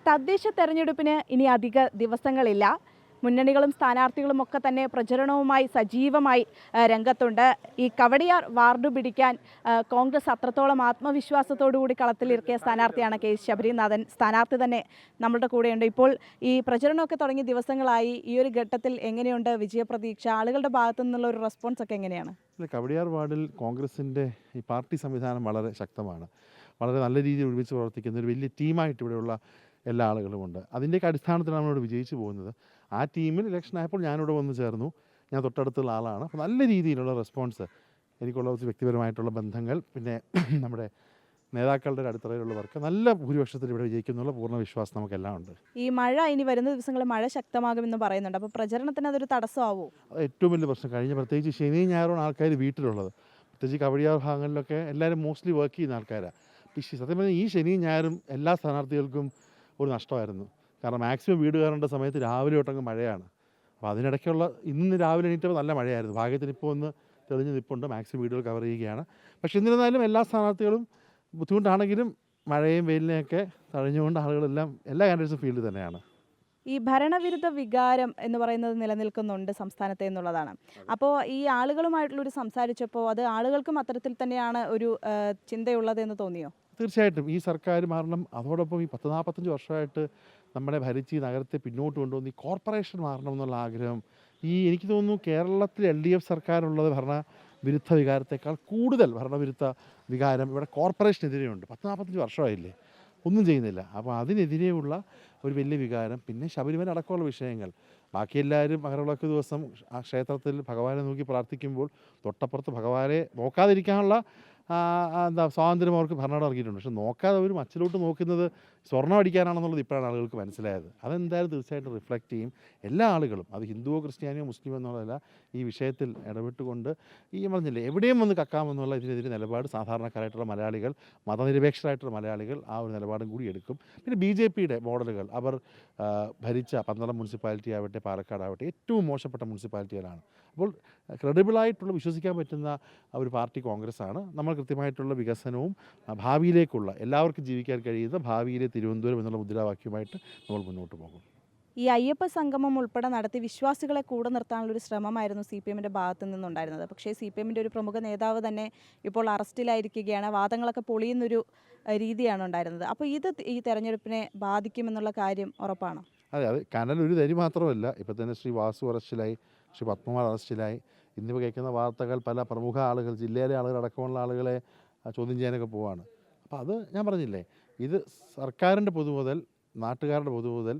തദ്ദേശ തെരഞ്ഞെടുപ്പിന് ഇനി അധിക ദിവസങ്ങളില്ല. മുന്നണികളും സ്ഥാനാർത്ഥികളും ഒക്കെ തന്നെ പ്രചരണവുമായി സജീവമായി രംഗത്തുണ്ട്. ഈ കവടിയാർ വാർഡ് പിടിക്കാൻ കോൺഗ്രസ് അത്രത്തോളം ആത്മവിശ്വാസത്തോടുകൂടി കളത്തിലിറക്കിയ സ്ഥാനാർത്ഥിയാണ് കെ ശബരിനാഥൻ. സ്ഥാനാർത്ഥി തന്നെ നമ്മളുടെ കൂടെയുണ്ട്. ഇപ്പോൾ ഈ പ്രചരണമൊക്കെ തുടങ്ങിയ ദിവസങ്ങളായി. ഈ ഒരു ഘട്ടത്തിൽ എങ്ങനെയുണ്ട് വിജയപ്രതീക്ഷ? ആളുകളുടെ ഭാഗത്തു നിന്നുള്ള ഒരു റെസ്പോൺസ് ഒക്കെ എങ്ങനെയാണ്? കവടിയാർ വാർഡിൽ കോൺഗ്രസിൻ്റെ ഈ പാർട്ടി സംവിധാനം വളരെ ശക്തമാണ്. വളരെ നല്ല രീതിയിൽ ഒരുമിച്ച് പ്രവർത്തിക്കുന്ന ഒരു വലിയ ടീമായിട്ട് ഇവിടെയുള്ള എല്ലാ ആളുകളുമുണ്ട്. അതിൻ്റെയൊക്കെ അടിസ്ഥാനത്തിലാണ് നമ്മളിവിടെ വിജയിച്ചു പോകുന്നത്. ആ ടീമിൽ ഇലക്ഷൻ ആയപ്പോൾ ഞാനിവിടെ വന്ന് ചേർന്നു. ഞാൻ തൊട്ടടുത്തുള്ള ആളാണ്. അപ്പോൾ നല്ല രീതിയിലുള്ള റെസ്പോൺസ് എനിക്കുള്ള വ്യക്തിപരമായിട്ടുള്ള ബന്ധങ്ങൾ, പിന്നെ നമ്മുടെ നേതാക്കളുടെ അടിത്തറയിലുള്ളവർക്ക് നല്ല ഭൂരിപക്ഷത്തിൽ ഇവിടെ വിജയിക്കുന്നുള്ള പൂർണ്ണ വിശ്വാസം നമുക്കെല്ലാം ഉണ്ട്. ഈ മഴ ഇനി വരുന്ന ദിവസങ്ങളിൽ മഴ ശക്തമാകുമെന്ന് പറയുന്നുണ്ട്. അപ്പോൾ പ്രചരണത്തിന് അതൊരു തടസ്സമാവോ? അത് ഏറ്റവും വലിയ പ്രശ്നം. പ്രത്യേകിച്ച് ശനിയും ഞായറും ആൾക്കാർ വീട്ടിലുള്ളത്. പ്രത്യേകിച്ച് കവടിയാർ ഭാഗങ്ങളിലൊക്കെ എല്ലാവരും മോസ്റ്റ്ലി വർക്ക് ചെയ്യുന്ന ആൾക്കാരാണ്. സത്യം പറഞ്ഞാൽ ഈ ശനിയും ഞായറും എല്ലാ സ്ഥാനാർത്ഥികൾക്കും ഒരു നഷ്ടമായിരുന്നു. കാരണം മാക്സിമം വീട് കയറേണ്ട സമയത്ത് രാവിലെ തൊട്ടങ്ങ് മഴയാണ്. അപ്പോൾ അതിനിടയ്ക്കുള്ള ഇന്ന് രാവിലെ എണീറ്റപ്പോൾ നല്ല മഴയായിരുന്നു. ഭാഗ്യത്തിന് ഇപ്പോൾ ഒന്ന് തെളിഞ്ഞ് നിൽപ്പുണ്ട്. മാക്സിമം വീടുകൾ കവർ ചെയ്യുകയാണ്. പക്ഷേ എന്നിരുന്നാലും എല്ലാ സ്ഥാനാർത്ഥികളും ബുദ്ധിമുട്ടാണെങ്കിലും മഴയും വെയിലിനെയൊക്കെ തഴഞ്ഞുകൊണ്ട് ആളുകളെല്ലാം എല്ലാ കാൻഡിഡേറ്റ്സും ഫീൽഡിൽ തന്നെയാണ്. ഈ ഭരണവിരുദ്ധ വികാരം എന്ന് പറയുന്നത് നിലനിൽക്കുന്നുണ്ട് സംസ്ഥാനത്തെ എന്നുള്ളതാണ്. അപ്പോൾ ഈ ആളുകളുമായിട്ടുള്ളൊരു സംസാരിച്ചപ്പോൾ അത് ആളുകൾക്കും അത്തരത്തിൽ തന്നെയാണ് ഒരു ചിന്തയുള്ളത് എന്ന് തോന്നിയോ? തീർച്ചയായിട്ടും ഈ സർക്കാർ മാറണം. അതോടൊപ്പം ഈ 40-45 വർഷമായിട്ട് നമ്മളെ ഭരിച്ച് ഈ നഗരത്തെ പിന്നോട്ട് കൊണ്ടുവന്ന് ഈ കോർപ്പറേഷൻ മാറണം എന്നുള്ള ആഗ്രഹം, എനിക്ക് തോന്നുന്നു കേരളത്തിൽ LDF സർക്കാരുള്ളത് ഭരണവിരുദ്ധ വികാരത്തെക്കാൾ കൂടുതൽ ഭരണവിരുദ്ധ വികാരം ഇവിടെ കോർപ്പറേഷനെതിരെയുണ്ട്. 40-45 വർഷമായില്ലേ, ഒന്നും ചെയ്യുന്നില്ല. അപ്പോൾ അതിനെതിരെയുള്ള ഒരു വലിയ വികാരം. പിന്നെ ശബരിമല അടക്കമുള്ള വിഷയങ്ങൾ. ബാക്കി എല്ലാവരും മകരവിളക്ക് ദിവസം ആ ക്ഷേത്രത്തിൽ ഭഗവാനെ നോക്കി പ്രാർത്ഥിക്കുമ്പോൾ തൊട്ടപ്പുറത്ത് ഭഗവാനെ നോക്കാതിരിക്കാനുള്ള സ്വാതന്ത്ര്യം അവർക്ക് ഭരണകൂടം ഇറക്കിയിട്ടുണ്ട്. പക്ഷെ നോക്കാതെ അവർ മച്ചിലോട്ട് നോക്കുന്നത് സ്വർണ്ണം അടിക്കാനാണെന്നുള്ളത് ഇപ്പോഴാണ് ആളുകൾക്ക് മനസ്സിലായത്. അതെന്തായാലും തീർച്ചയായിട്ടും റിഫ്ലക്റ്റ് ചെയ്യും. എല്ലാ ആളുകളും, അത് ഹിന്ദുവോ ക്രിസ്ത്യാനിയോ മുസ്ലിമോ എന്നുള്ളതല്ല, ഈ വിഷയത്തിൽ ഇടപെട്ടുകൊണ്ട് പറഞ്ഞില്ലേ എവിടെയും വന്ന് കക്കാമെന്നുള്ള ഇതിനെതിരെ നിലപാട് സാധാരണക്കാരായിട്ടുള്ള മലയാളികൾ, മതനിരപേക്ഷരായിട്ടുള്ള മലയാളികൾ ആ ഒരു നിലപാടും കൂടി എടുക്കും. പിന്നെ BJPയുടെ മോഡലുകൾ, അവർ ഭരിച്ച 12 മുനിസിപ്പാലിറ്റി ആവട്ടെ, പാലക്കാടാവട്ടെ, ഏറ്റവും മോശപ്പെട്ട മുനിസിപ്പാലിറ്റികളാണ്. അപ്പോൾ ക്രെഡിബിളായിട്ടുള്ള വിശ്വസിക്കാൻ പറ്റുന്ന ഒരു പാർട്ടി കോൺഗ്രസ് ആണ്. നമ്മൾ കൃത്യമായിട്ടുള്ള വികസനവും ഭാവിയിലേക്കുള്ള എല്ലാവർക്കും ജീവിക്കാൻ കഴിയുന്ന ഭാവിയിലെ തിരുവനന്തപുരം എന്നുള്ള മുദ്രാവാക്യവുമായിട്ട് നമ്മൾ മുന്നോട്ട് പോകും. ഈ അയ്യപ്പ സംഗമം ഉൾപ്പെടെ നടത്തി വിശ്വാസികളെ കൂടെ നിർത്താനുള്ളൊരു ശ്രമമായിരുന്നു CPMൻ്റെ ഭാഗത്തു നിന്നുണ്ടായിരുന്നത്. പക്ഷേ CPMൻ്റെ ഒരു പ്രമുഖ നേതാവ് തന്നെ ഇപ്പോൾ അറസ്റ്റിലായിരിക്കുകയാണ്. വാദങ്ങളൊക്കെ പൊളിയുന്നൊരു രീതിയാണ് ഉണ്ടായിരുന്നത്. അപ്പോൾ ഇത് ഈ തെരഞ്ഞെടുപ്പിനെ ബാധിക്കുമെന്നുള്ള കാര്യം ഉറപ്പാണോ? അതെ, കനൽ ഒരു തരി മാത്രമല്ല. ഇപ്പോൾ തന്നെ ശ്രീ വാസു അറസ്റ്റിലായി, ശ്രീ പത്മകുമാർ അറസ്റ്റിലായി. ഇന്നിപ്പോൾ കേൾക്കുന്ന വാർത്തകൾ പല പ്രമുഖ ആളുകൾ, ജില്ലയിലെ ആളുകൾ അടക്കമുള്ള ആളുകളെ ചോദ്യം ചെയ്യാനൊക്കെ പോവാണ്. അപ്പോൾ അത് ഞാൻ പറഞ്ഞില്ലേ, ഇത് സർക്കാരിൻ്റെ പൊതുമുതൽ, നാട്ടുകാരുടെ പൊതുമുതൽ,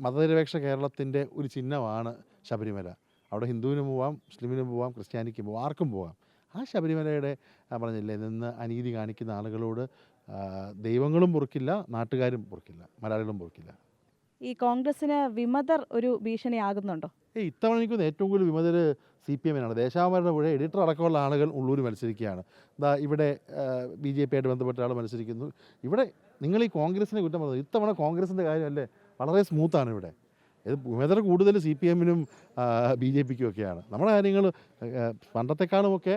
മതനിരപേക്ഷ കേരളത്തിൻ്റെ ഒരു ചിഹ്നമാണ് ശബരിമല. അവിടെ ഹിന്ദുവിനും പോവാം, മുസ്ലിമിനും പോവാം, ക്രിസ്ത്യാനിക്കും പോവാം, ആർക്കും പോവാം. ആ ശബരിമലയുടെ പറഞ്ഞില്ലേ നിന്ന് അനീതി കാണിക്കുന്ന ആളുകളോട് ദൈവങ്ങളും പൊറുക്കില്ല, നാട്ടുകാരും പൊറുക്കില്ല, മലയാളികളും പൊറുക്കില്ല. ഈ കോൺഗ്രസിന് വിമതർ ഒരു ഭീഷണിയാകുന്നുണ്ടോ? ഇത്തവണ എനിക്കൊന്ന് ഏറ്റവും കൂടുതൽ വിമതർ CPMനാണ്. ദേശാഭിമാനിയുടെ കൂടെ എഡിറ്റർ അടക്കമുള്ള ആളുകൾ ഉള്ളൂർ മത്സരിക്കുകയാണ്. ഇവിടെ BJP ആയിട്ട് ബന്ധപ്പെട്ട ആൾ മത്സരിക്കുന്നു. ഇവിടെ നിങ്ങൾ ഈ കോൺഗ്രസിനെ കുറ്റം പറഞ്ഞത്, ഇത്തവണ കോൺഗ്രസിൻ്റെ കാര്യമല്ലേ വളരെ സ്മൂത്താണ്. ഇവിടെ ഇത് വിമതർ കൂടുതൽ CPMനും BJPക്കും ഒക്കെയാണ്. നമ്മുടെ കാര്യങ്ങൾ പണ്ടത്തെക്കാളുമൊക്കെ,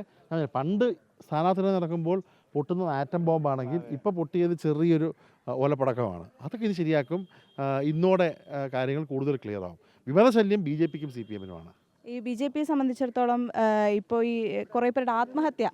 പണ്ട് സ്ഥാനാർത്ഥികൾ നടക്കുമ്പോൾ പൊട്ടുന്നത് ആറ്റം ബോംബാണെങ്കിൽ ഇപ്പോൾ പൊട്ടിയത് ചെറിയൊരു ഓലപ്പടക്കമാണ്. അതൊക്കെ ഇത് ശരിയാക്കും. ഇന്നോടെ കാര്യങ്ങൾ കൂടുതൽ ക്ലിയർ ആവും. വിമതശല്യം BJPക്കും CPMനുമാണ്. ഈ BJPയെ സംബന്ധിച്ചിടത്തോളം ഇപ്പോൾ ഈ കുറേ പേരുടെ ആത്മഹത്യ,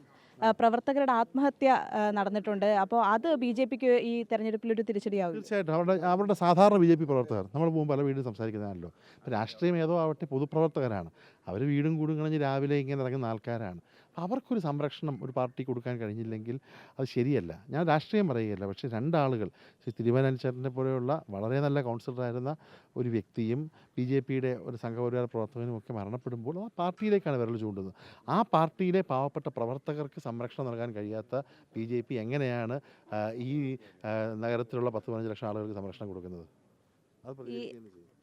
പ്രവർത്തകരുടെ ആത്മഹത്യ നടന്നിട്ടുണ്ട്. അപ്പോൾ അത് BJPക്ക് ഈ തെരഞ്ഞെടുപ്പിലൊരു തിരിച്ചടിയാവും. തീർച്ചയായിട്ടും അവരുടെ സാധാരണ BJP പ്രവർത്തകർ, നമ്മൾ പോകുമ്പോൾ പല വീടും സംസാരിക്കുന്നതാണല്ലോ. ഇപ്പോൾ രാഷ്ട്രീയം ഏതോ ആവട്ടെ, പൊതുപ്രവർത്തകരാണ് അവർ. വീടും കൂടും കളഞ്ഞ് രാവിലെ ഇങ്ങനെ ഇറങ്ങുന്ന ആൾക്കാരാണ്. അവർക്കൊരു സംരക്ഷണം ഒരു പാർട്ടി കൊടുക്കാൻ കഴിഞ്ഞില്ലെങ്കിൽ അത് ശരിയല്ല. ഞാൻ രാഷ്ട്രീയം പറയുകയല്ല. പക്ഷേ രണ്ടാളുകൾ, ശ്രീ തിരുവനന്തപുരത്തെ പോലെയുള്ള വളരെ നല്ല കൗൺസിലറായിരുന്ന ഒരു വ്യക്തിയും BJPയുടെ ഒരു സംഘപരിവാര പ്രവർത്തകനും ഒക്കെ മരണപ്പെടുമ്പോൾ ആ പാർട്ടിയിലേക്കാണ് വിരൽ ചൂണ്ടുന്നത്. ആ പാർട്ടിയിലെ പാവപ്പെട്ട പ്രവർത്തകർക്ക് സംരക്ഷണം നൽകാൻ കഴിയാത്ത BJP എങ്ങനെയാണ് ഈ നഗരത്തിലുള്ള 10-15 ലക്ഷം ആളുകൾക്ക് സംരക്ഷണം കൊടുക്കുന്നത്? ഈ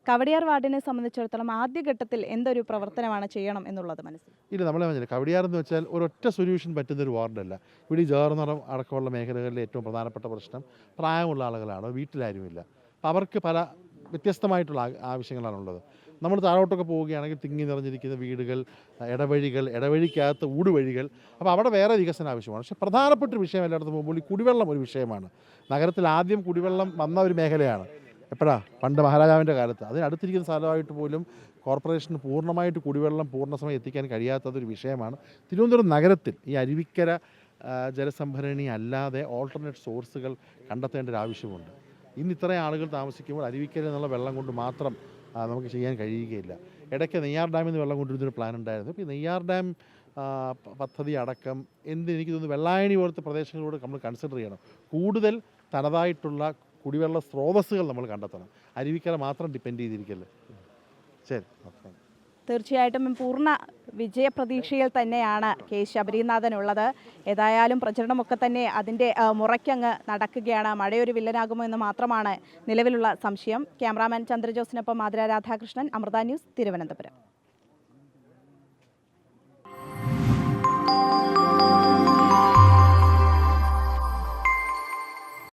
കവടിയാർ വാർഡിനെ സംബന്ധിച്ചിടത്തോളം ആദ്യഘട്ടത്തിൽ എന്തൊരു പ്രവർത്തനമാണ് ചെയ്യണം എന്നുള്ളത് മനസ്സിലായി? ഇല്ല, നമ്മളെ പറഞ്ഞില്ല, കവടിയാർ എന്ന് വെച്ചാൽ ഒരൊറ്റ സൊല്യൂഷൻ പറ്റുന്നൊരു വാർഡല്ല. ഇവിടെ ഈ ജാറുനിറം അടക്കമുള്ള മേഖലകളിലെ ഏറ്റവും പ്രധാനപ്പെട്ട പ്രശ്നം പ്രായമുള്ള ആളുകളാണ്, വീട്ടിലാരുമില്ല. അപ്പോൾ അവർക്ക് പല വ്യത്യസ്തമായിട്ടുള്ള ആവശ്യങ്ങളാണുള്ളത്. നമ്മൾ താഴോട്ടൊക്കെ പോവുകയാണെങ്കിൽ തിങ്ങി നിറഞ്ഞിരിക്കുന്ന വീടുകൾ, ഇടവഴിക്കകത്ത് ഊടുവഴികൾ. അപ്പോൾ അവിടെ വേറെ വികസനം ആവശ്യമാണ്. പക്ഷേ പ്രധാനപ്പെട്ട ഒരു വിഷയം എല്ലായിടത്തും പോകുമ്പോൾ ഈ കുടിവെള്ളം ഒരു വിഷയമാണ്. നഗരത്തിൽ ആദ്യം കുടിവെള്ളം വന്ന ഒരു മേഖലയാണ്. എപ്പോഴാ പണ്ട് മഹാരാജാവിൻ്റെ കാലത്ത് അതിനടുത്തിരിക്കുന്ന സ്ഥലമായിട്ട് പോലും കോർപ്പറേഷന് പൂർണ്ണമായിട്ട് കുടിവെള്ളം പൂർണ്ണസമയം എത്തിക്കാൻ കഴിയാത്തതൊരു വിഷയമാണ്. തിരുവനന്തപുരം നഗരത്തിൽ ഈ അരുവിക്കര ജലസംഭരണി അല്ലാതെ ഓൾട്ടർനേറ്റ് സോഴ്സുകൾ കണ്ടെത്തേണ്ട ഒരു ആവശ്യമുണ്ട്. ഇന്ന് ഇത്രയും ആളുകൾ താമസിക്കുമ്പോൾ അരുവിക്കര എന്നുള്ള വെള്ളം കൊണ്ട് മാത്രം നമുക്ക് ചെയ്യാൻ കഴിയുകയില്ല. ഇടയ്ക്ക് നെയ്യാർ ഡാമിൽ നിന്ന് വെള്ളം കൊണ്ടുവരുന്നൊരു പ്ലാൻ ഉണ്ടായിരുന്നു. ഇപ്പോൾ ഈ നെയ്യാർ ഡാം പദ്ധതി അടക്കം എനിക്ക് തോന്നുന്നു വെള്ളായണി പോലത്തെ പ്രദേശങ്ങളോട് നമ്മൾ കൺസിഡർ ചെയ്യണം. കൂടുതൽ തനതായിട്ടുള്ള കുടിവെള്ള സ്രോതസ്സുകൾ നമ്മൾ കണ്ടെത്തണം. അരുവിക്കര മാത്രം ഡിപ്പെൻഡ് ചെയ്തിരിക്കല്ലേ. ശരി, തീർച്ചയായിട്ടും പൂർണ്ണ വിജയപ്രതീക്ഷയിൽ തന്നെയാണ് കെ ശബരിനാഥൻ ഉള്ളത്. ഏതായാലും പ്രചരണമൊക്കെ തന്നെ അതിൻ്റെ മുറയ്ക്കങ്ങ് നടക്കുകയാണ്. മഴയൊരു വില്ലനാകുമോ എന്ന് മാത്രമാണ് നിലവിലുള്ള സംശയം. ക്യാമറാമാൻ ചന്ദ്രജോസിനൊപ്പം മാധുര രാധാകൃഷ്ണൻ, അമൃത ന്യൂസ്, തിരുവനന്തപുരം.